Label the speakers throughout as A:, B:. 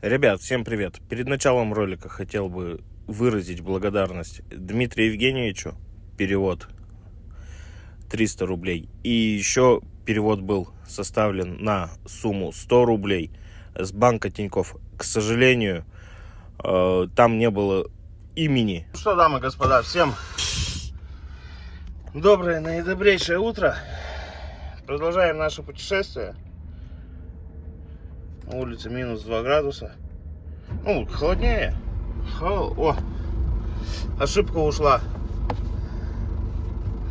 A: Ребят, всем привет! Перед началом ролика хотел бы выразить благодарность Дмитрию Евгеньевичу, перевод 300 рублей. И еще перевод был составлен на сумму 100 рублей с банка Тинькофф. К сожалению, там не было имени.
B: Ну что, дамы и господа, всем доброе наидобрейшее утро. Продолжаем наше путешествие. На улице минус 2 градуса. Ну, холоднее. О, ошибка ушла.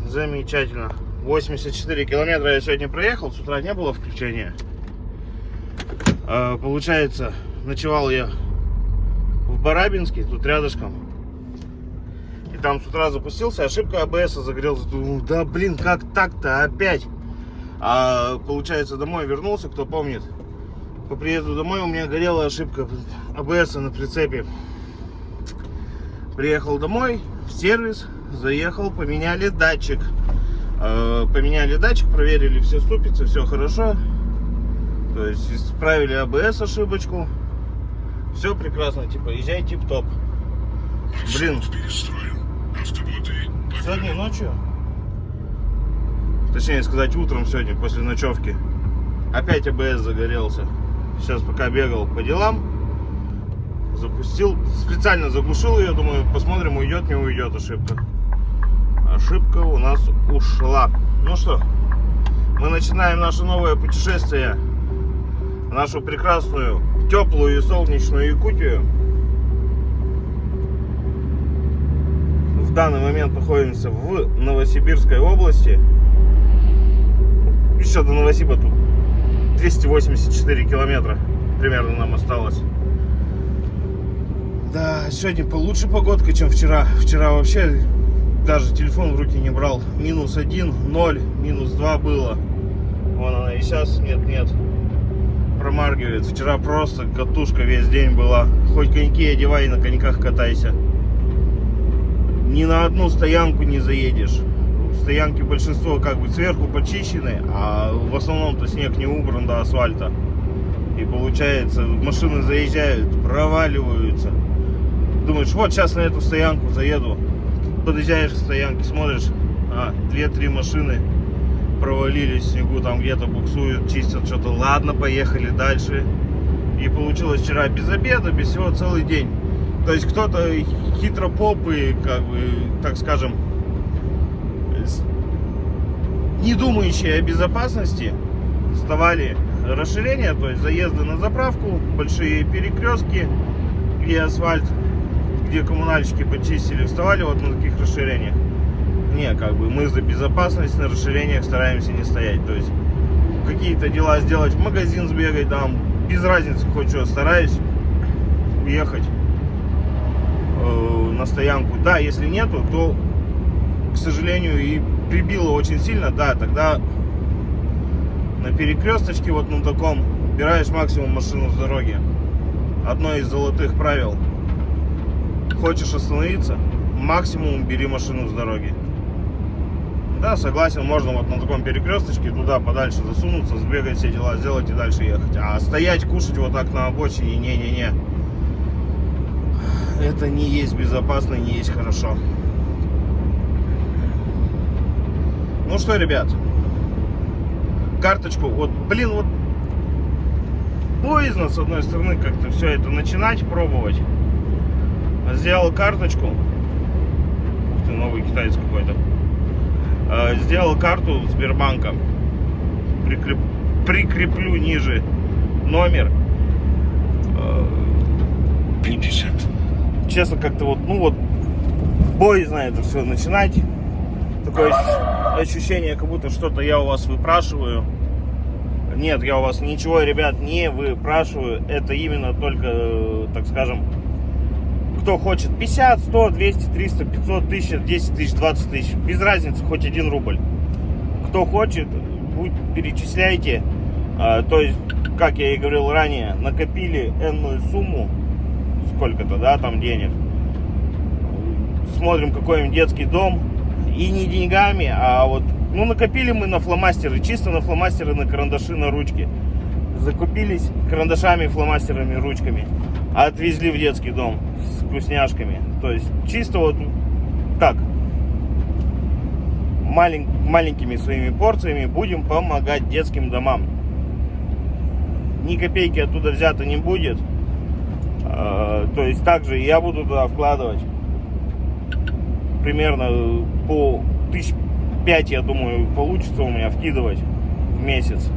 B: Замечательно. 84 километра я сегодня проехал. С утра не было включения. Получается, ночевал я в Барабинске, тут рядышком. И там с утра запустился, ошибка АБС загорелся. Думаю, да блин, как так-то опять? Получается, домой вернулся, кто помнит. По приезду домой у меня горела ошибка АБС на прицепе. Приехал домой, в сервис, заехал, поменяли датчик. Проверили все ступицы, все хорошо. То есть исправили АБС ошибочку. Все прекрасно, типа, езжай тип-топ. Блин, сегодня ночью, точнее сказать утром сегодня, после ночевки, опять АБС загорелся. Сейчас пока бегал по делам, запустил, специально заглушил ее, думаю, посмотрим, уйдет, не уйдет ошибка. Ошибка у нас ушла. Ну что, мы начинаем наше новое путешествие в нашу прекрасную, теплую и солнечную Якутию. В данный момент находимся в Новосибирской области. Еще до Новосиба тут 284 километра примерно нам осталось. Да, сегодня получше погодка, чем вчера. Вчера вообще даже телефон в руки не брал. -1, 0, -2 было. Вон она и сейчас нет. Промаргивает. Вчера просто катушка весь день была. Хоть коньки одевай, на коньках катайся. Ни на одну стоянку не заедешь. Стоянки большинство как бы сверху почищены, а в основном-то снег не убран до асфальта. И получается, машины заезжают, проваливаются. Думаешь, вот сейчас на эту стоянку заеду. Подъезжаешь к стоянке, смотришь, 2-3 машины провалились в снегу, там где-то буксуют, чистят что-то. Ладно, поехали дальше. И получилось вчера без обеда, без всего целый день. То есть кто-то хитропопы, как бы, так скажем, не думающие о безопасности, сдавали расширения, то есть заезды на заправку, большие перекрестки, где асфальт, где коммунальщики почистили, вставали вот на таких расширениях. Не, как бы мы за безопасность на расширениях стараемся не стоять. То есть какие-то дела сделать, в магазин сбегать, там, без разницы, хоть что, стараюсь уехать на стоянку. Да, если нету, то, к сожалению, и прибило очень сильно, да, тогда на перекресточке вот на таком убираешь максимум машину с дороги. Одно из золотых правил. Хочешь остановиться, максимум бери машину с дороги. Да, согласен, можно вот на таком перекресточке туда подальше засунуться, сбегать, все дела сделать и дальше ехать. А стоять, кушать вот так на обочине, не-не-не. Это не есть безопасно, не есть хорошо. Ну что, ребят, карточку, вот, блин, вот боязно, с одной стороны, как-то все это начинать, пробовать. Сделал карточку. Ух ты, новый китаец какой-то. Сделал карту Сбербанка. Прикреплю ниже номер.
C: 50.
B: Честно, как-то вот, ну вот, боязно это все начинать. Такое ощущение, как будто что-то я у вас выпрашиваю. Нет, я у вас ничего, ребят, не выпрашиваю. Это именно только, так скажем, кто хочет 50, 100, 200, 300, 500, 1000, 10 тысяч, 20 тысяч. Без разницы, хоть 1 рубль. Кто хочет, перечисляйте. То есть, как я и говорил ранее, накопили энную сумму, сколько-то, да, там денег. Смотрим какой-нибудь детский дом. И не деньгами, а вот, ну, накопили мы на фломастеры, чисто на фломастеры, на карандаши, на ручки. закупились карандашами, фломастерами, ручками, отвезли в детский дом с вкусняшками. То есть чисто вот так, маленькими своими порциями будем помогать детским домам. Ни копейки оттуда взято не будет. То есть также я буду туда вкладывать примерно по 5 тысяч, я думаю, получится у меня вкидывать в месяц.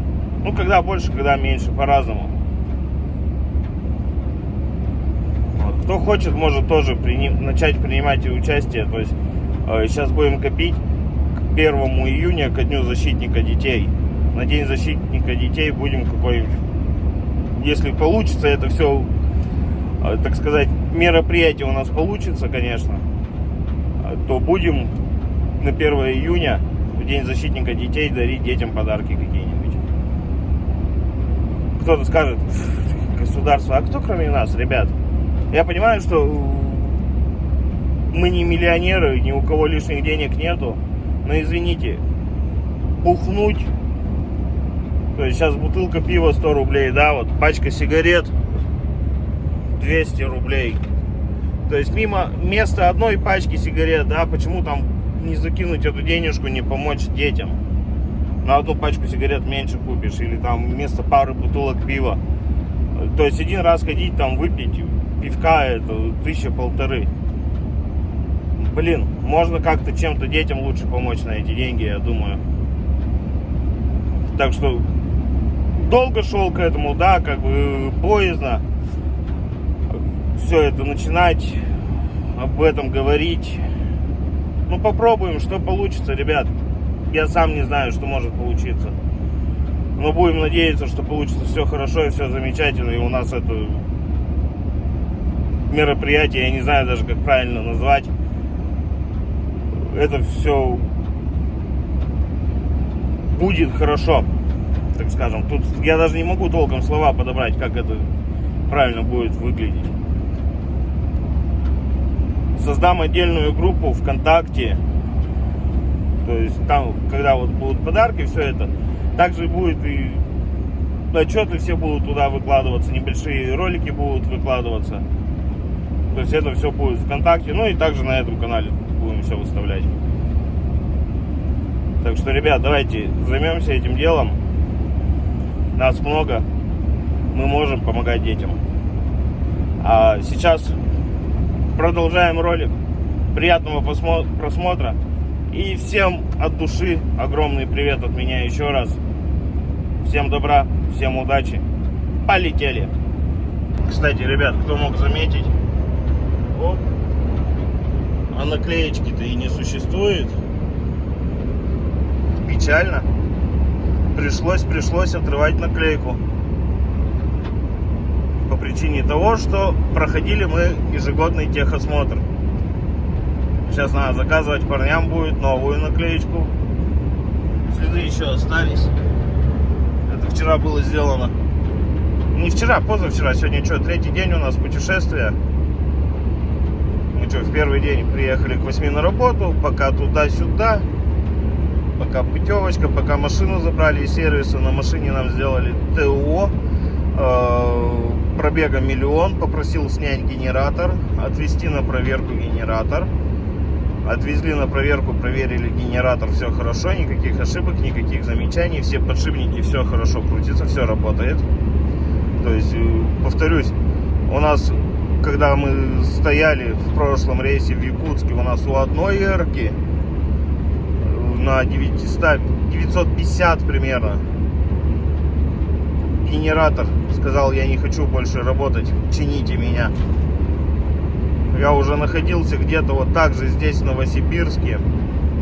B: Ну, когда больше, когда меньше, по-разному. Вот. Кто хочет, может тоже начать принимать участие. То есть сейчас будем копить к 1 июня, ко Дню защитника детей. На День защитника детей будем какой-нибудь, если получится это все, так сказать, мероприятие у нас получится, конечно, то будем на 1 июня, в День защитника детей, дарить детям подарки какие-нибудь. Кто-то скажет, государство, а кто кроме нас, ребят? Я понимаю, что мы не миллионеры, ни у кого лишних денег нету, но извините, бухнуть, то есть сейчас бутылка пива 100 рублей, да, вот пачка сигарет 200 рублей. То есть вместо одной пачки сигарет, да, почему там не закинуть эту денежку, не помочь детям? На одну пачку сигарет меньше купишь, или там вместо пары бутылок пива. То есть один раз ходить там выпить пивка, это 1000-1500. Блин, можно как-то чем-то детям лучше помочь на эти деньги, я думаю. Так что долго шел к этому, да, как бы боязно все это начинать, об этом говорить. Ну попробуем, что получится, ребят. Я сам не знаю, что может получиться. Но будем надеяться, что получится все хорошо и все замечательно. И у нас это мероприятие, я не знаю даже, как правильно назвать. Это все будет хорошо, так скажем. Тут я даже не могу толком слова подобрать, как это правильно будет выглядеть. Создам отдельную группу ВКонтакте. То есть там, когда вот будут подарки, все это, также будет и отчеты все будут туда выкладываться, небольшие ролики будут выкладываться. То есть это все будет ВКонтакте, ну и также на этом канале будем все выставлять. Так что, ребят, давайте займемся этим делом. Нас много, мы можем помогать детям. А сейчас продолжаем ролик. Приятного просмотра. И всем от души огромный привет от меня еще раз. Всем добра, всем удачи. Полетели. Кстати, ребят, кто мог заметить, оп, а наклеечки-то и не существует. Печально. Пришлось отрывать наклейку. По причине того, что проходили мы ежегодный техосмотр. Сейчас надо заказывать парням будет новую наклеечку. Следы еще остались. Это вчера было сделано. Не вчера, позавчера. Сегодня что, 3-й день у нас путешествия. Мы что, в первый день приехали к 8 на работу. Пока туда-сюда. Пока путевочка, пока машину забрали из сервиса. На машине нам сделали ТО. Пробега 1 000 000. Попросил снять генератор. Отвезти на проверку генератор. Отвезли на проверку, проверили генератор, все хорошо, никаких ошибок, никаких замечаний, все подшипники, все хорошо крутится, все работает. То есть, повторюсь, у нас, когда мы стояли в прошлом рейсе в Якутске, у нас у одной эрки на 950 примерно генератор сказал: я не хочу больше работать, чините меня. Я уже находился где-то вот так же здесь, в Новосибирске.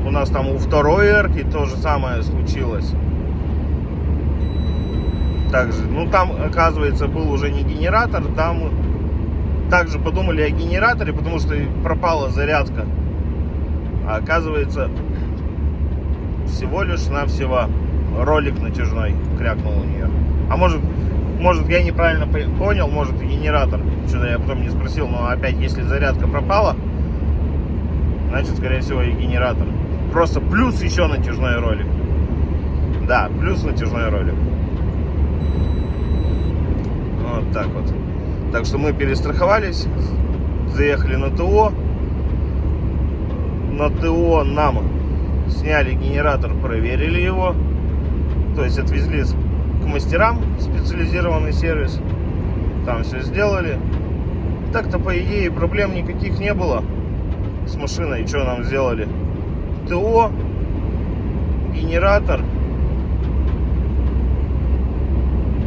B: У нас там у второй эрки то же самое случилось. Также, ну там, оказывается, был уже не генератор. Там также подумали о генераторе, потому что пропала зарядка. А оказывается, всего лишь навсего ролик натяжной крякнул у нее. А может я неправильно понял, может и генератор. Что-то я потом не спросил, но опять, если зарядка пропала, значит, скорее всего, и генератор. Просто плюс еще натяжной ролик. Да, плюс натяжной ролик. Вот так вот. Так что мы перестраховались, заехали на ТО. На ТО нам сняли генератор, проверили его. То есть отвезли к мастерам, специализированный сервис. Там все сделали. Так-то, по идее, проблем никаких не было с машиной. Что нам сделали? ТО, генератор.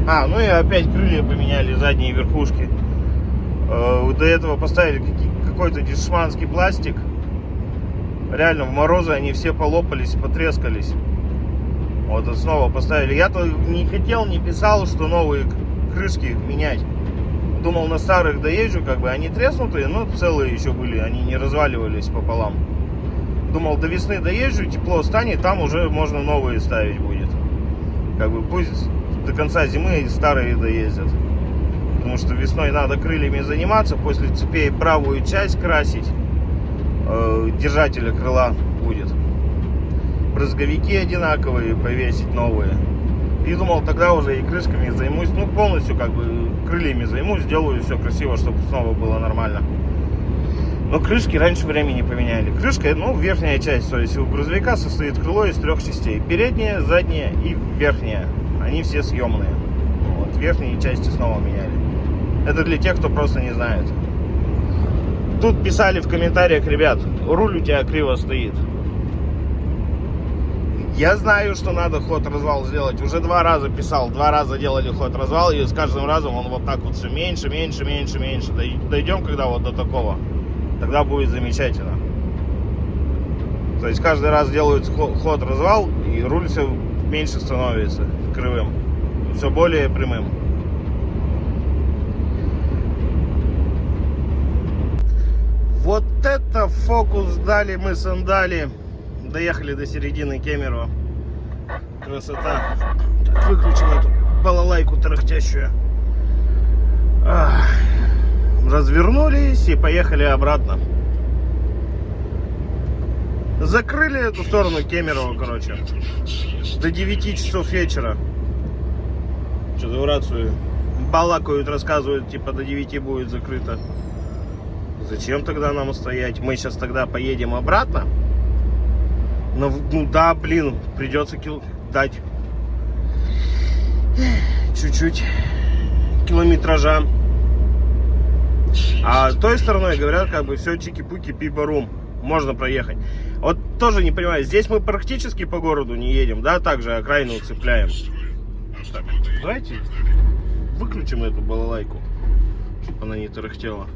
B: Ну и опять крылья поменяли, задние верхушки. До этого поставили какой-то дешманский пластик. Реально в морозы они все полопались, потрескались. Вот и снова поставили. Я-то не хотел, не писал, что новые крышки менять. Думал, на старых доезжу, как бы они треснутые, но целые еще были, они не разваливались пополам. Думал, до весны доезжу, тепло станет, там уже можно новые ставить будет. Как бы пусть до конца зимы старые доездят. Потому что весной надо крыльями заниматься, после цепей правую часть красить. Держателя крыла будет. Брызговики одинаковые повесить новые. И думал, тогда уже и крышками займусь. Ну, полностью как бы крыльями займусь, сделаю все красиво, чтобы снова было нормально. Но крышки раньше времени поменяли. Крышка, верхняя часть, то есть у грузовика состоит крыло из 3 частей. Передняя, задняя и верхняя. Они все съемные. Вот, верхние части снова меняли. Это для тех, кто просто не знает. Тут писали в комментариях, ребят, руль у тебя криво стоит. Я знаю, что надо ход-развал сделать. Уже 2 раза писал, 2 раза делали ход-развал, и с каждым разом он вот так вот все меньше. Дойдем когда вот до такого. Тогда будет замечательно. То есть каждый раз делают ход-развал, и руль все меньше становится кривым. Все более прямым. Вот это фокус дали мы сандали. Доехали до середины Кемерово. Красота. Так, выключим эту балалайку тарахтящую. Развернулись и поехали обратно. Закрыли эту сторону Кемерово, короче. До 9 часов вечера. Что-то в рацию балакают, рассказывают, типа до 9 будет закрыто. Зачем тогда нам стоять? Мы сейчас тогда поедем обратно. Ну да, блин, придется дать чуть-чуть километража. А той стороной, говорят, как бы все чики-пуки, пи-барум. Можно проехать. Вот тоже не понимаю, здесь мы практически по городу не едем, да, также окраину цепляем. Так, давайте выключим эту балалайку, чтобы она не тарахтела.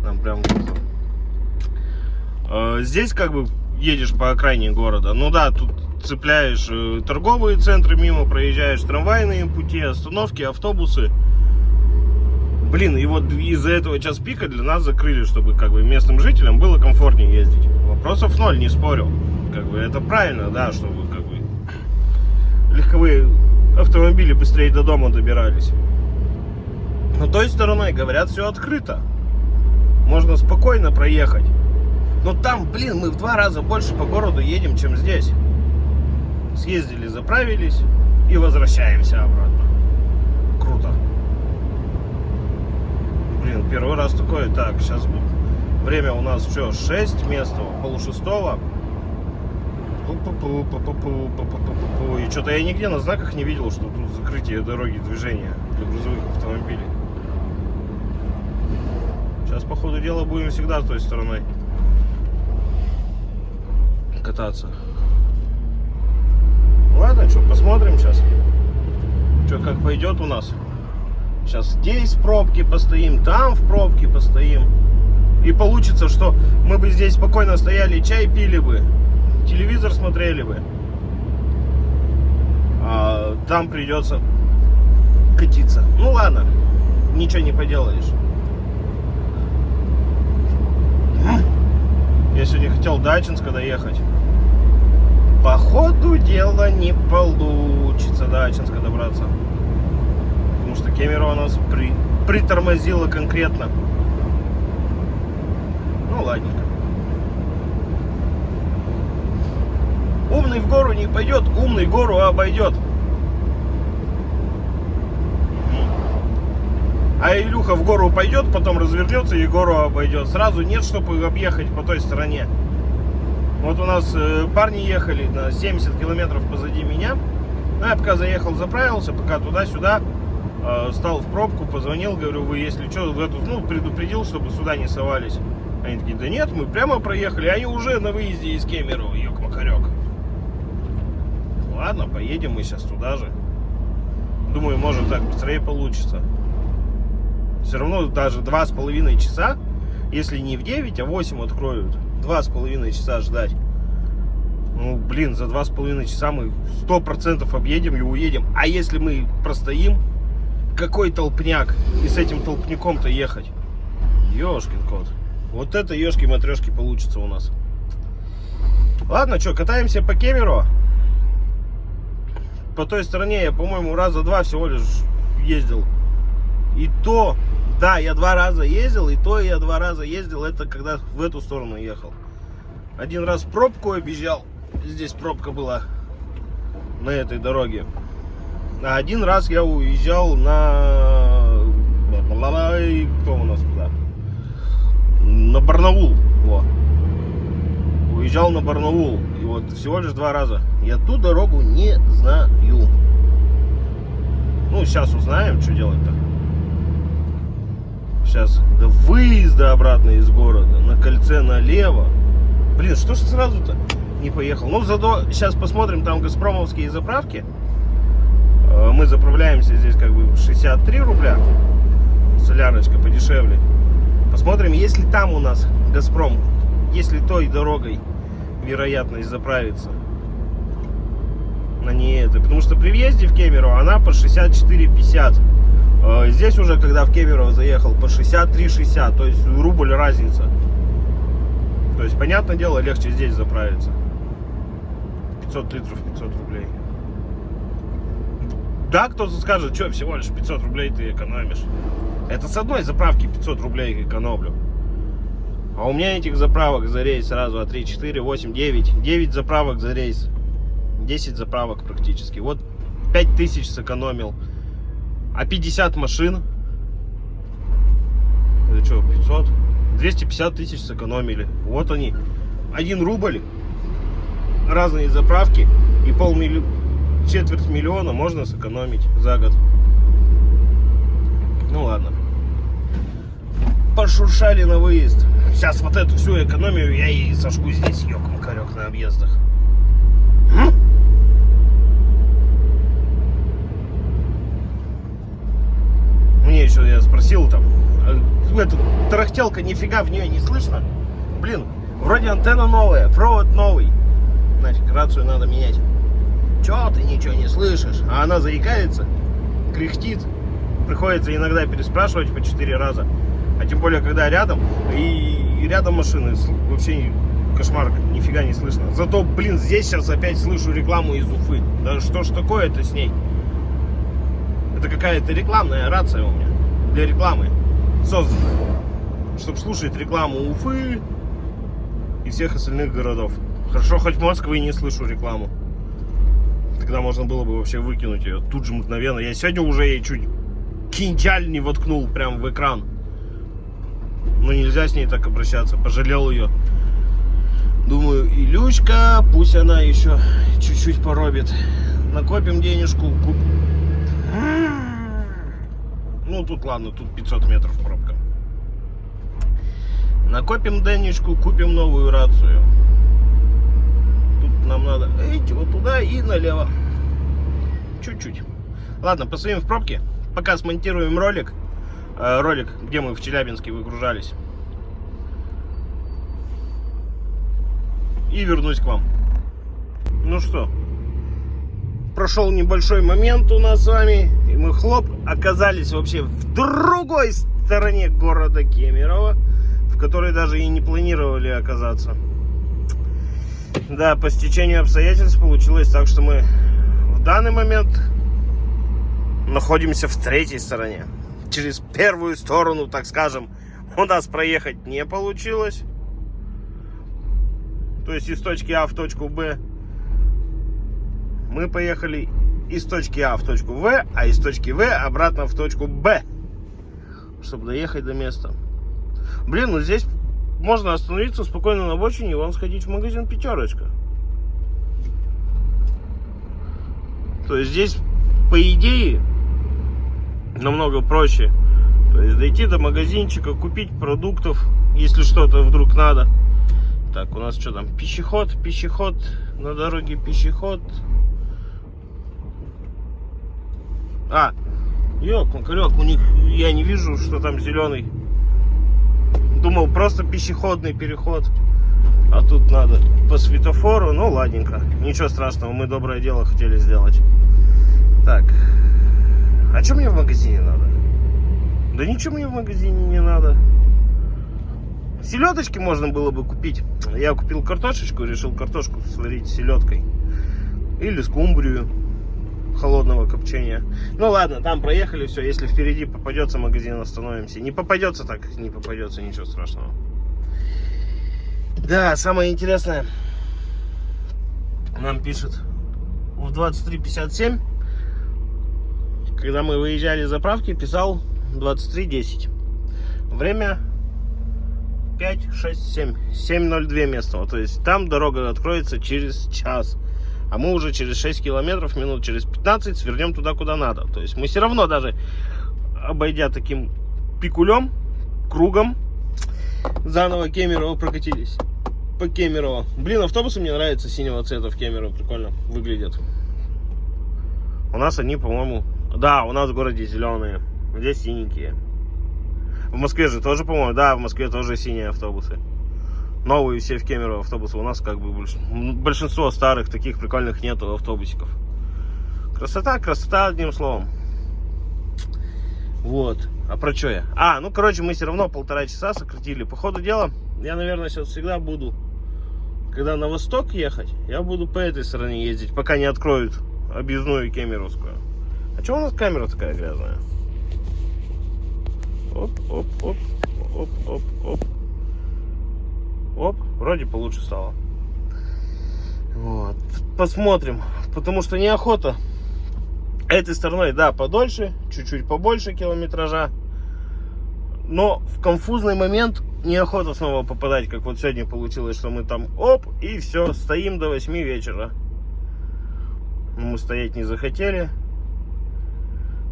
B: Нам прям здесь как бы едешь по окраине города. Ну да, тут цепляешь торговые центры мимо, проезжаешь трамвайные пути, остановки, автобусы. Блин, и вот из-за этого час пика для нас закрыли, чтобы как бы местным жителям было комфортнее ездить. Вопросов ноль, не спорю. Как бы это правильно, да, чтобы как бы легковые автомобили быстрее до дома добирались. Но той стороной, говорят, все открыто. Можно спокойно проехать. Но там, блин, мы в 2 раза больше по городу едем, чем здесь. Съездили, заправились и возвращаемся обратно. Круто. Блин, первый раз такое. Так, сейчас время у нас что, 6 мест, 5:30. И что-то я нигде на знаках не видел, что тут закрытие дороги движения для грузовых автомобилей. Сейчас, по ходу дела, будем всегда с той стороной кататься. Ладно, что, посмотрим сейчас, что как пойдет у нас. Сейчас здесь в пробке постоим, там в пробке постоим. И получится, что мы бы здесь спокойно стояли, чай пили бы, телевизор смотрели бы. А там придется катиться. Ну ладно, ничего не поделаешь. Я сегодня хотел до Ачинска доехать. По ходу дела не получится до Ачинска добраться. Потому что Кемерово нас притормозило конкретно. Ну ладненько. Умный в гору не пойдет, умный гору обойдет. А Илюха в гору пойдет, потом развернется и гору обойдет. Сразу нет, чтобы объехать по той стороне. Вот у нас парни ехали на 70 километров позади меня. Ну, я пока заехал, заправился, пока туда-сюда, стал в пробку, позвонил, говорю, вы если что, в эту, ну, предупредил, чтобы сюда не совались. Они такие, да нет, мы прямо проехали, они уже на выезде из Кемерово, ёк-макарёк. Ладно, поедем мы сейчас туда же. Думаю, может так быстрее получится. Все равно даже 2,5 часа, если не в 9, а в 8 откроют, 2,5 часа ждать. Ну, блин, за 2,5 часа мы 100% объедем и уедем. А если мы простоим, какой толпняк? И с этим толпняком-то ехать? Ёшкин кот. Вот это ёшки-матрёшки получится у нас. Ладно, что, катаемся по Кемерово. По той стороне я, по-моему, раза два всего лишь ездил. И то, да, я 2 раза ездил, и то я 2 раза ездил, это когда в эту сторону ехал. Один раз пробку объезжал, здесь пробка была на этой дороге. А один раз я уезжал на... Кто у нас туда? На Барнаул. Во. Уезжал на Барнаул. И вот всего лишь 2 раза. Я ту дорогу не знаю. Ну, сейчас узнаем, что делать-то. Сейчас до выезда обратно из города. На кольце налево. Блин, что ж сразу-то не поехал? Ну, зато сейчас посмотрим, там газпромовские заправки. Мы заправляемся здесь как бы 63 рубля. Солярочка подешевле. Посмотрим, если там у нас Газпром, если той дорогой вероятность заправиться на не это. Потому что при въезде в Кемерово она по 64,50. Здесь уже, когда в Кемерово заехал, по 63,60. То есть рубль разница. То есть, понятное дело, легче здесь заправиться. 500 литров, 500 рублей. Да, кто-то скажет, что всего лишь 500 рублей ты экономишь. Это с одной заправки 500 рублей экономлю. А у меня этих заправок за рейс сразу 3, 4, 8, 9. 9 заправок за рейс. 10 заправок практически. Вот 5000 сэкономил. А 50 машин. Это что, 500? 250 тысяч сэкономили. Вот они. 1 рубль. Разные заправки. И четверть миллиона можно сэкономить за год. Ну ладно. Пошуршали на выезд. Сейчас вот эту всю экономию я и сожгу здесь, ёк-макарёк, на объездах. Мне еще, я спросил там, эта тарахтелка, нифига в нее не слышно. Блин, вроде антенна новая, провод новый. Нафиг, рацию надо менять. Чё ты ничего не слышишь? А она заикается, кряхтит. Приходится иногда переспрашивать по 4 раза. А тем более, когда рядом, и рядом машины, вообще кошмар, нифига не слышно. Зато, блин, здесь сейчас опять слышу рекламу из Уфы. Да что ж такое-то с ней? Это какая-то рекламная рация у меня. Для рекламы созданная. Чтобы слушать рекламу Уфы и всех остальных городов. Хорошо, хоть Москвы не слышу рекламу. Тогда можно было бы вообще выкинуть ее тут же мгновенно. Я сегодня уже ей чуть кинжаль не воткнул прям в экран. Но нельзя с ней так обращаться. Пожалел ее. Думаю, Илючка, пусть она еще чуть-чуть поробит. Накопим денежку. Ну тут ладно, тут 500 метров пробка. Накопим денежку, купим новую рацию. Тут нам надо идти вот туда и налево. Чуть-чуть. Ладно, постоим в пробке. Пока смонтируем ролик. Ролик, где мы в Челябинске выгружались. И вернусь к вам. Ну что, прошел небольшой момент у нас с вами. И мы хлоп оказались вообще в другой стороне города Кемерово, в которой даже и не планировали оказаться. Да, по стечению обстоятельств получилось так, что мы в данный момент находимся в третьей стороне. Через первую сторону, так скажем, у нас проехать не получилось. То есть из точки А в точку Б. Мы поехали из точки А в точку В, а из точки В обратно в точку Б. чтобы доехать до места. Блин, ну здесь можно остановиться спокойно на обочине и вам сходить в магазин «Пятерочка». То есть здесь, по идее, намного проще. То есть дойти до магазинчика, купить продуктов, если что-то вдруг надо. Так, у нас что там? Пешеход, на дороге пешеход. Ёк-макарёк, у них я не вижу, что там зеленый. Думал, просто пешеходный переход. А тут надо по светофору. Ну, ладненько. Ничего страшного, мы доброе дело хотели сделать. Так. А что мне в магазине надо? Да ничего мне в магазине не надо. Селедочки можно было бы купить. Я купил картошечку, решил картошку сварить с селедкой. Или скумбрию холодного копчения. Ну ладно, там проехали, все. Если впереди попадется магазин, остановимся. Не попадется, так не попадется, ничего страшного. Да, самое интересное, нам пишет в 23:57, когда мы выезжали из заправки, писал 23:10. Время 5, 6, 7. 7:02 местного. То есть там дорога откроется через час. А мы уже через 6 километров, минут через 15 свернем туда, куда надо. То есть мы все равно, даже обойдя таким пикулем, кругом, заново Кемерово прокатились. По Кемерово. Блин, автобусы мне нравятся синего цвета в Кемерово. Прикольно выглядят. У нас они, по-моему... Да, у нас в городе зеленые. Здесь синенькие. В Москве же тоже, по-моему, да, в Москве тоже синие автобусы. Новые все в Кемерово автобусы. У нас как бы большинство старых таких прикольных нету автобусиков. Красота, красота, одним словом. Вот. А про что я? Ну, короче, мы все равно 1,5 часа сократили. По ходу дела, я, наверное, сейчас всегда буду, когда на восток ехать, я буду по этой стороне ездить, пока не откроют объездную Кемеровскую. А что у нас камера такая грязная? Оп, оп, оп, оп, оп, оп. Оп, вроде получше стало. Вот. Посмотрим. Потому что неохота. Этой стороной, да, подольше, чуть-чуть побольше километража. Но в конфузный момент неохота снова попадать, как вот сегодня получилось, что мы там оп, и все, стоим до 8 вечера. Но мы стоять не захотели,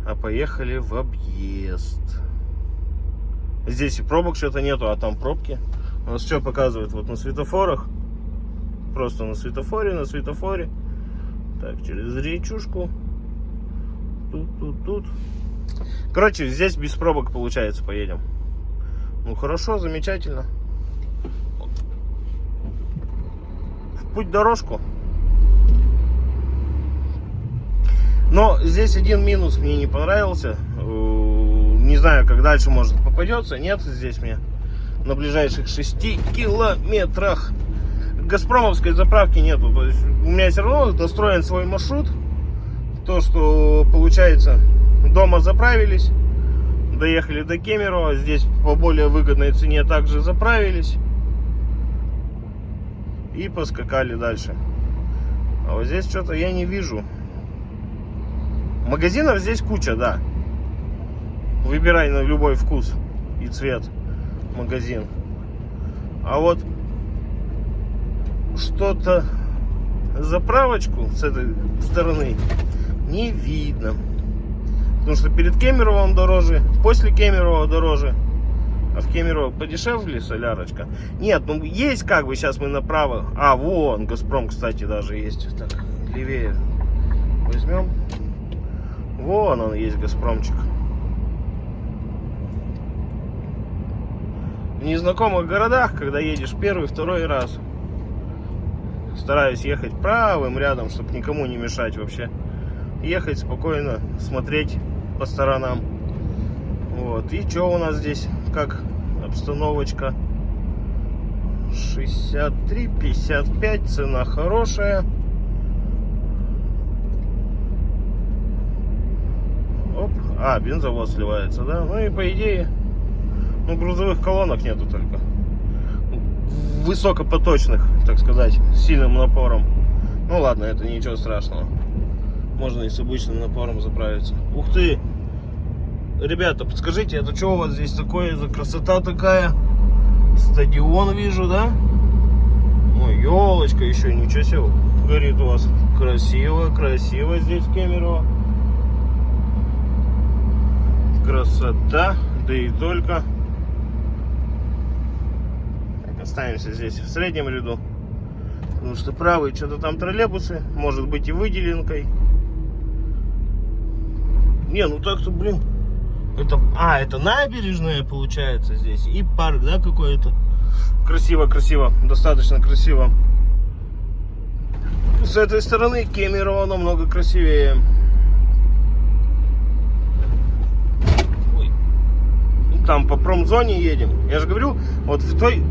B: а поехали в объезд. Здесь и пробок что-то нету, а там пробки. У нас что показывает? Вот на светофорах. Просто на светофоре. Так, через речушку. Тут. Короче, здесь без пробок получается поедем. Ну хорошо, замечательно. В путь дорожку. Но здесь один минус мне не понравился. Не знаю, как дальше, может, попадется. Нет, здесь мне на ближайших 6 километрах газпромовской заправки нету. То есть у меня все равно настроен свой маршрут. То, что получается, дома заправились, доехали до Кемерово, здесь по более выгодной цене также заправились и поскакали дальше. А вот здесь что-то я не вижу. Магазинов здесь куча, да. Выбирай на любой вкус и цвет магазин. А вот что-то, заправочку с этой стороны не видно. Потому что перед Кемеровым дороже, после Кемерова дороже. А в Кемерово подешевле солярочка. Нет, ну есть как бы, сейчас мы направо. Вон, Газпром, кстати, даже есть. Так, левее возьмем. Вон он есть, Газпромчик. В незнакомых городах, когда едешь первый, второй раз, стараюсь ехать правым рядом, чтобы никому не мешать вообще. Ехать спокойно, смотреть по сторонам. Вот. И что у нас здесь? Как обстановочка? 63,55. Цена хорошая. Оп. Бензовоз сливается, да? Ну и по идее, грузовых колонок нету только. Высокопоточных, так сказать, с сильным напором. Ну ладно, это ничего страшного. Можно и с обычным напором заправиться. Ух ты! Ребята, подскажите, это что у вас здесь такое за красота такая? Стадион вижу, да? Ой, елочка еще, ничего себе, горит у вас. Красиво, красиво здесь в Кемерово. Красота, да и только. Так, останемся здесь в среднем ряду. Потому что правые что-то там троллейбусы, может быть и выделенкой. Не, ну так-то, блин. Это набережная получается здесь. И парк, да, какой-то. Красиво, красиво. Достаточно красиво. С этой стороны Кемерово намного красивее. Ой. Там по промзоне едем. Я же говорю, вот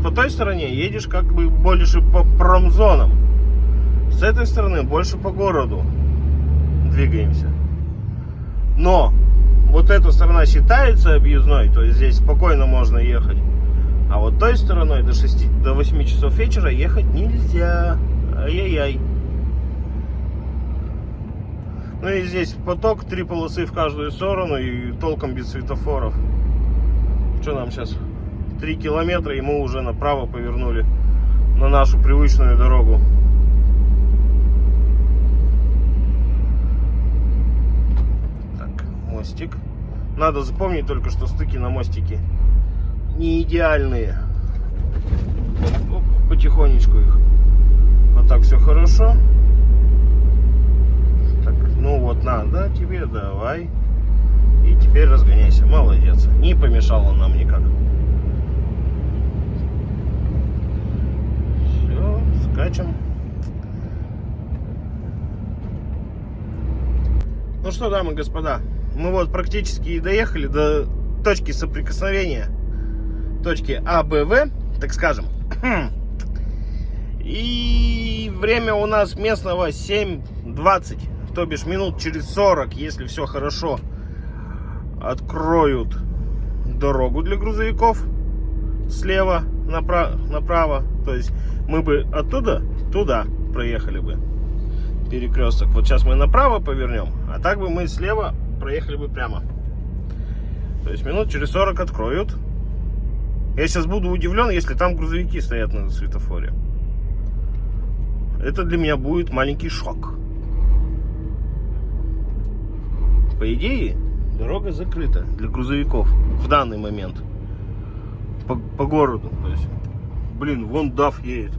B: по той стороне едешь как бы больше по промзонам. С этой стороны больше по городу двигаемся. Но вот эта сторона считается объездной, то есть здесь спокойно можно ехать. А вот той стороной до 8 часов вечера ехать нельзя. Ай-яй-яй. Ну и здесь поток, 3 полосы в каждую сторону и толком без светофоров. Что нам сейчас? 3 километра, и мы уже направо повернули на нашу привычную дорогу. Так, мостик. Надо запомнить только, что стыки на мостике не идеальные. Оп, потихонечку их. А так все хорошо. Так, ну вот надо тебе, давай. И теперь разгоняйся. Молодец. Не помешало нам никак. Все, скачем. Ну что, дамы и господа, мы вот практически и доехали до точки соприкосновения. Точки А, Б, В, так скажем. И время у нас местного 7:20, то бишь минут через 40, если все хорошо, откроют дорогу для грузовиков слева направо. То есть мы бы оттуда туда проехали бы перекресток. Вот сейчас мы направо повернем, а так бы мы слева проехали бы прямо. То есть минут через 40 откроют. Я сейчас буду удивлен, если там грузовики стоят на светофоре. Это для меня будет маленький шок. По идее, дорога закрыта для грузовиков в данный момент. По городу. То есть, блин, вон DAF едет.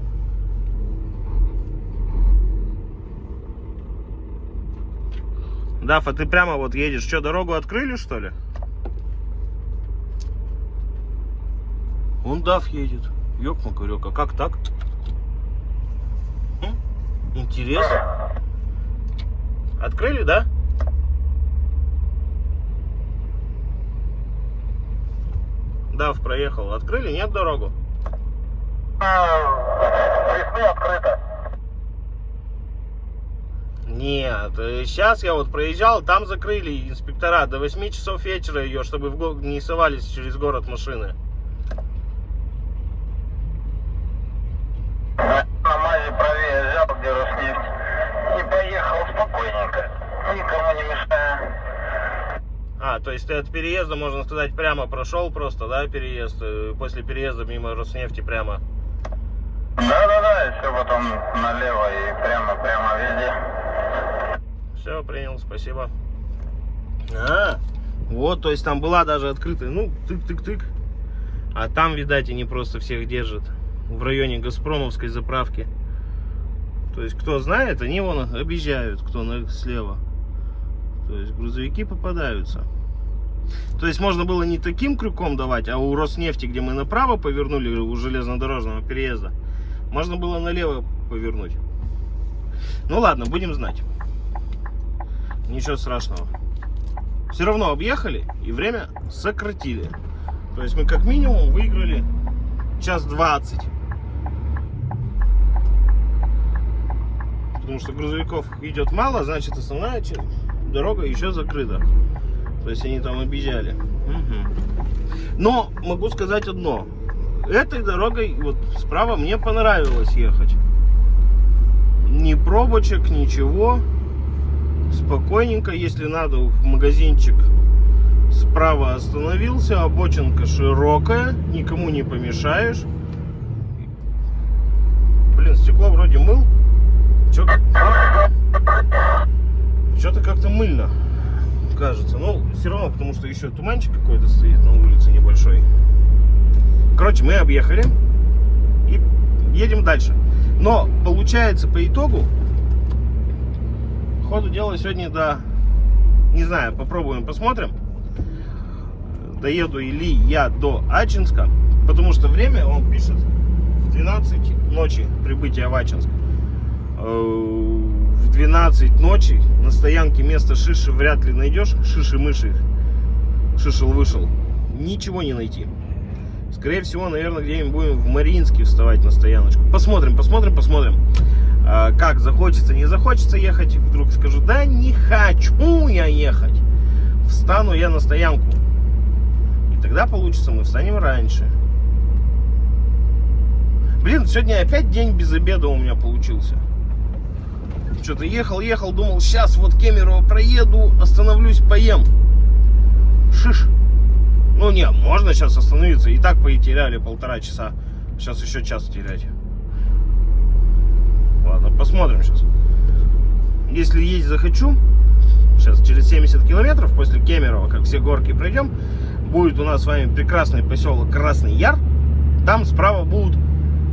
B: DAF, а ты прямо вот едешь. Что, дорогу открыли, что ли? Вон DAF едет. Ёк-макарёк, а как так? Интересно. Открыли, да? DAF проехал. Открыли, нет, дорогу?
C: Весны открыто.
B: Нет, сейчас я вот проезжал, там закрыли инспектора до 8 часов вечера ее, чтобы не совались через город машины.
C: На мазе правее взял, где Роснефть, и поехал спокойненько, никому не мешая.
B: А, то есть ты от переезда, можно сказать, прямо прошел просто, да, переезд, после переезда мимо Роснефти прямо?
C: Да, и все потом налево и прямо везде.
B: Все, принял, спасибо. Вот, то есть там была даже открытая, ну, тык-тык-тык. А там, видать, они просто всех держат в районе Газпромовской заправки. То есть, кто знает, они вон объезжают, кто слева. То есть, грузовики попадаются. То есть, можно было не таким крюком давать, а у Роснефти, где мы направо повернули, у железнодорожного переезда, можно было налево повернуть. Ну ладно, будем знать. Ничего страшного. Все равно объехали и время сократили. То есть мы как минимум выиграли 1:20. Потому что грузовиков идет мало, значит основная дорога еще закрыта. То есть они там объезжали. Но могу сказать одно. Этой дорогой вот справа мне понравилось ехать. Ни пробочек, ничего. Спокойненько, если надо в магазинчик Справа остановился, обочинка широкая, никому не помешаешь. Блин, стекло вроде мыл. Что-то как-то мыльно кажется. Ну, все равно, потому что еще туманчик какой-то стоит на улице небольшой. Короче, мы объехали и едем дальше. Но получается по итогу, ходу дела сегодня не знаю, попробуем, посмотрим, доеду ли я до Ачинска, потому что время он пишет в 12 ночи прибытия в Ачинск. В 12 ночи на стоянке место Шиши вряд ли найдешь. Шиши-мыши, шишел-вышел, ничего не найти. Скорее всего, наверное, где-нибудь будем в Мариинске вставать на стояночку. Посмотрим. Как захочется, не захочется ехать. Вдруг скажу, да не хочу я ехать. Встану я на стоянку. И тогда получится, мы встанем раньше. Блин, сегодня опять день без обеда у меня получился. Что-то ехал, думал, сейчас вот Кемерово проеду, остановлюсь, поем. Шиш. Ну не, можно сейчас остановиться. И так потеряли 1,5 часа. Сейчас еще час терять. Ладно, посмотрим сейчас. Если есть захочу, сейчас через 70 километров после Кемерово, как все горки пройдем, будет у нас с вами прекрасный поселок Красный Яр. Там справа будут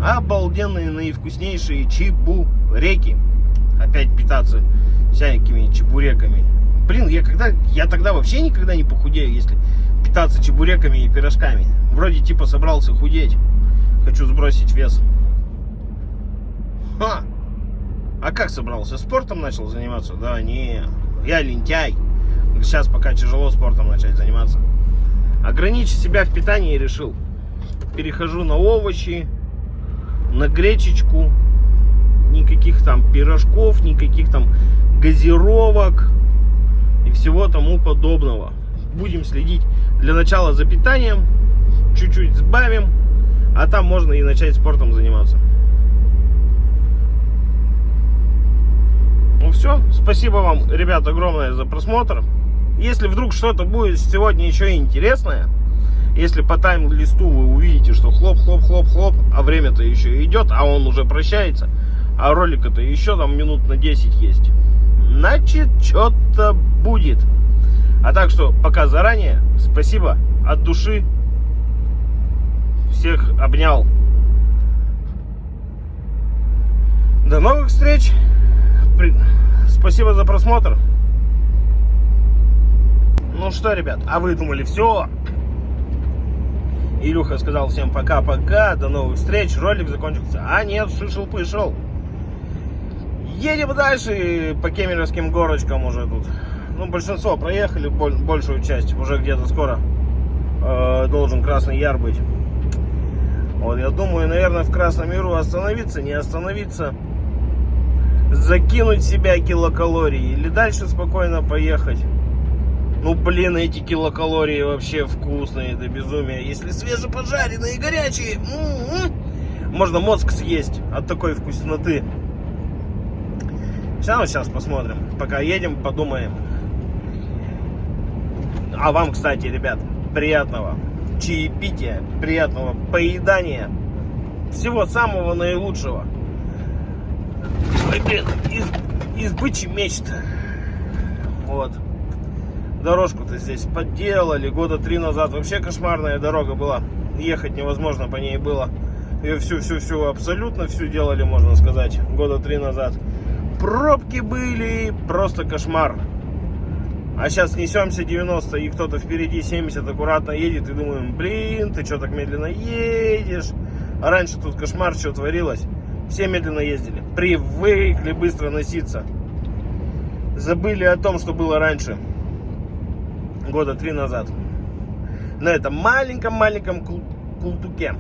B: обалденные наивкуснейшие чебуреки. Опять питаться всякими чебуреками. Блин, я тогда вообще никогда не похудею, если питаться чебуреками и пирожками. Вроде типа собрался худеть. Хочу сбросить вес. А как собрался? Спортом начал заниматься? Да не, я лентяй. Сейчас пока тяжело спортом начать заниматься. Ограничить себя в питании решил. Перехожу на овощи, на гречечку. Никаких там пирожков, никаких там газировок и всего тому подобного. Будем следить для начала за питанием, чуть-чуть сбавим, а там можно и начать спортом заниматься. Ну все, спасибо вам, ребят, огромное за просмотр. Если вдруг что-то будет сегодня еще интересное, если по тайм-листу вы увидите, что хлоп, а время-то еще идет, а он уже прощается, а ролика-то еще там минут на 10 есть, значит, что-то будет. А так что, пока заранее, спасибо от души. Всех обнял. До новых встреч. Спасибо за просмотр. Ну что, ребят, а вы думали, все? Илюха сказал всем пока-пока, до новых встреч, ролик закончился. А нет, шишел-пышел. Едем дальше по кемеровским горочкам уже тут. Ну, большинство проехали, большую часть. Уже где-то скоро должен Красный Яр быть. Вот, я думаю, наверное, в Красном Яру остановиться, не остановиться. Закинуть в себя килокалории или дальше спокойно поехать. Ну, блин, эти килокалории вообще вкусные до безумия. Если свежепожаренные и горячие, можно мозг съесть от такой вкусноты. Сейчас посмотрим. Пока едем, подумаем. А вам, кстати, ребят, приятного чаепития, приятного поедания. Всего самого наилучшего. Ой, блин, из бычьих мечт. Вот. Дорожку-то здесь подделали. Года 3 назад вообще кошмарная дорога была. Ехать невозможно по ней было. Ее всю, абсолютно всю делали, можно сказать, года 3 назад. Пробки были, просто кошмар. А сейчас несемся 90, и кто-то впереди 70 аккуратно едет, и думаем, блин, ты что так медленно едешь? А раньше тут кошмар, что творилось. Все медленно ездили, привыкли быстро носиться. Забыли о том, что было раньше, года 3 назад. На этом маленьком култуке,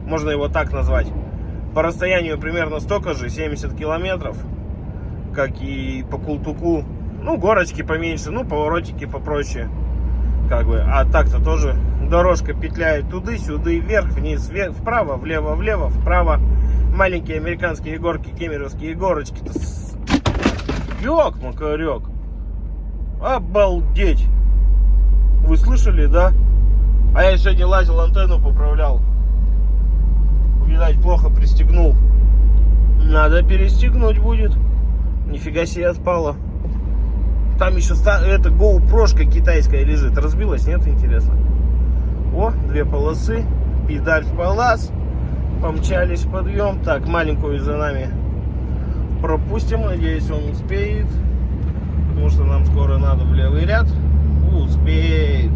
B: можно его так назвать, по расстоянию примерно столько же, 70 километров, как и по култуку. Ну, горочки поменьше, ну, поворотики попроще, как бы. А так-то тоже дорожка петляет туды-сюда, вверх, вниз, вверх, вправо, влево, вправо. Маленькие американские горки, кемеровские горочки-то. Ёк-макарёк. Обалдеть. Вы слышали, да? А я сегодня лазил, антенну поправлял. Видать, плохо пристегнул. Надо перестегнуть будет. Нифига себе отпало. Там еще эта GoPro-шка китайская лежит. Разбилась, нет, интересно? О, 2 полосы. Педаль в палас. Помчались в подъем. Так, маленькую за нами пропустим. Надеюсь, он успеет. Потому что нам скоро надо в левый ряд. Успеет.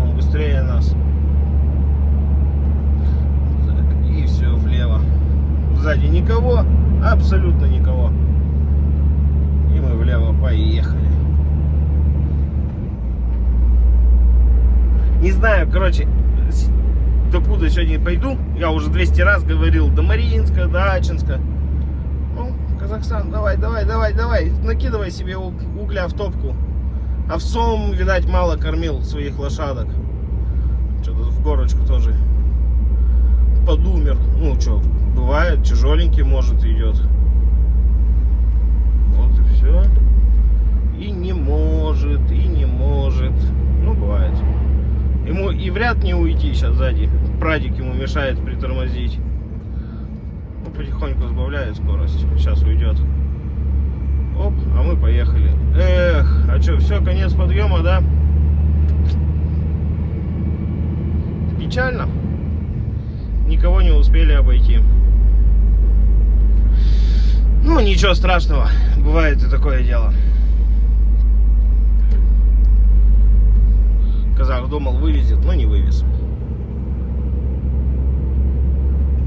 B: Он быстрее нас. Так, и все влево. Сзади никого. Абсолютно никого. И мы влево поехали. Не знаю, короче, докуда сегодня пойду. Я уже 200 раз говорил. До Мариинска, до Ачинска. Ну, Казахстан, давай. Накидывай себе угля в топку. Овсом, видать, мало кормил своих лошадок. Что-то в горочку тоже подумер. Ну, что, бывает, тяжеленький, может, идет. Вот и все. И не может. Ну, бывает. Ему и в ряд не уйти сейчас сзади. Прадик ему мешает притормозить. Ну, потихоньку сбавляет скорость. Сейчас уйдет. Оп, а мы поехали. Эх, а что, все, конец подъема, да? Печально. Никого не успели обойти. Ну, ничего страшного. Бывает и такое дело. Казах думал, вылезет, но не вывез.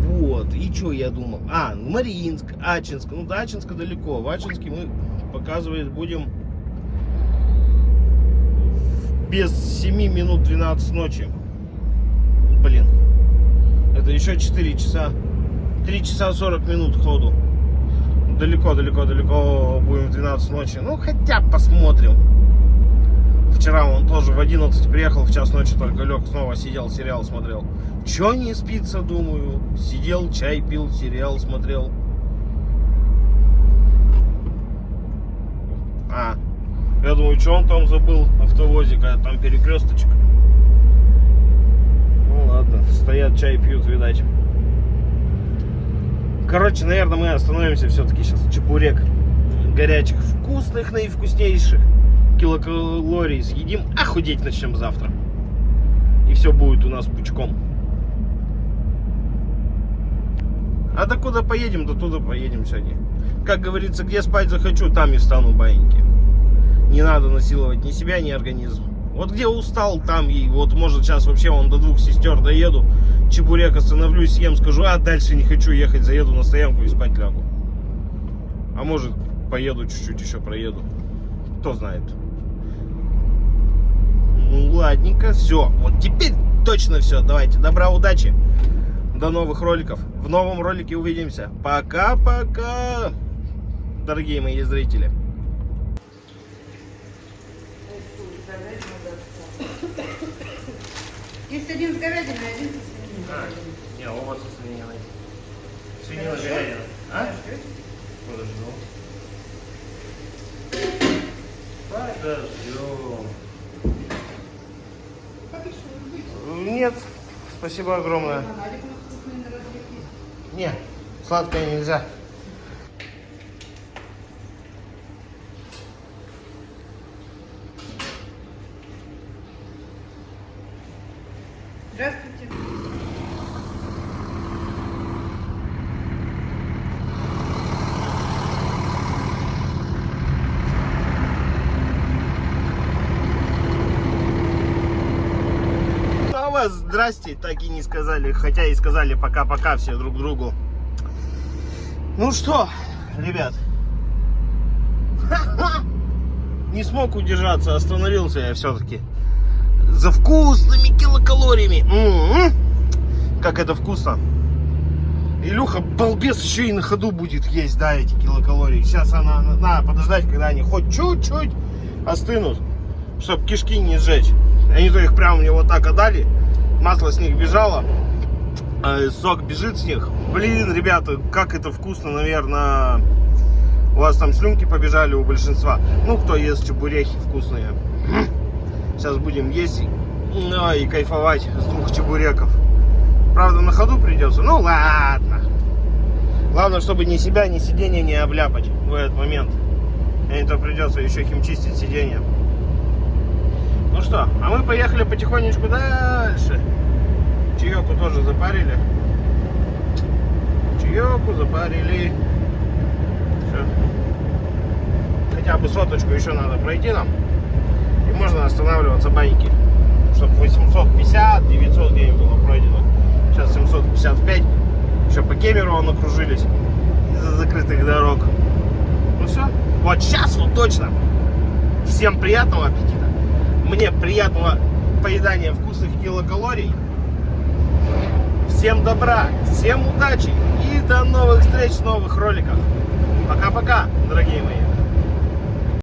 B: Вот, и что я думал? Мариинск, Ачинск. Ну, до Ачинска далеко. В Ачинске мы, показывает, будем без 7 минут 12 ночи. Блин. Это еще 4 часа. 3 часа 40 минут ходу. Далеко будем в 12 ночи. Ну, хотя посмотрим. Вчера он тоже в 11 приехал, в час ночи только лег, снова сидел, сериал смотрел. Че не спится, думаю. Сидел, чай пил, сериал смотрел. Я думаю, что он там забыл, автовозик, а там перекресточек. Ну ладно, стоят, чай пьют, видать. Короче, наверное, мы остановимся все-таки сейчас. Чебурек горячих, вкусных, наивкуснейших. Килокалорий съедим, а худеть начнем завтра. И все будет у нас пучком. А до куда поедем, до туда поедем сегодня. Как говорится, где спать захочу, там и встану, баиньки. Не надо насиловать ни себя, ни организм. Вот где устал, там и вот может сейчас вообще вон до 2 сестер доеду, чебурек остановлюсь, съем, скажу, а дальше не хочу ехать, заеду на стоянку и спать лягу. А может поеду чуть-чуть еще проеду. Кто знает. Ну ладненько, все. Вот теперь точно все. Давайте, добра, удачи. До новых роликов. В новом ролике увидимся. Пока-пока, дорогие мои зрители.
D: Есть один с говядиной, один со свининой.
B: Не, оба со свининой. Свинина, говядина. Подожду. Нет, спасибо огромное. Не, сладкое нельзя.
D: Здравствуйте.
B: А вас здрасте так и не сказали, хотя и сказали пока-пока все друг другу. Ну что, ребят, не смог удержаться, остановился я все-таки за вкусными килокалориями. Как это вкусно. Илюха, балбес, еще и на ходу будет есть, да, эти килокалории. Сейчас надо подождать, когда они хоть чуть-чуть остынут, чтобы кишки не сжечь. Они то их прямо мне вот так отдали, масло с них бежало, сок бежит с них. Блин, ребята, как это вкусно, наверное. У вас там слюнки побежали у большинства. Ну, кто ест чебурехи вкусные. Сейчас будем есть, ну, и кайфовать с 2 чебуреков. Правда, на ходу придется. Ну ладно. Главное, чтобы ни себя, ни сиденье не обляпать в этот момент. И не то придется еще химчистить сиденье. Ну что, а мы поехали потихонечку дальше. Чаеку тоже запарили. Чаеку запарили. Все. Хотя бы 100 еще надо пройти нам. И можно останавливаться баньки. Чтобы 850, 900 где было пройдено. Сейчас 755. Еще по Кемерово накружились из-за закрытых дорог. Ну все. Вот сейчас вот точно. Всем приятного аппетита. Мне приятного поедания вкусных килокалорий. Всем добра, всем удачи и до новых встреч в новых роликах. Пока-пока, дорогие мои.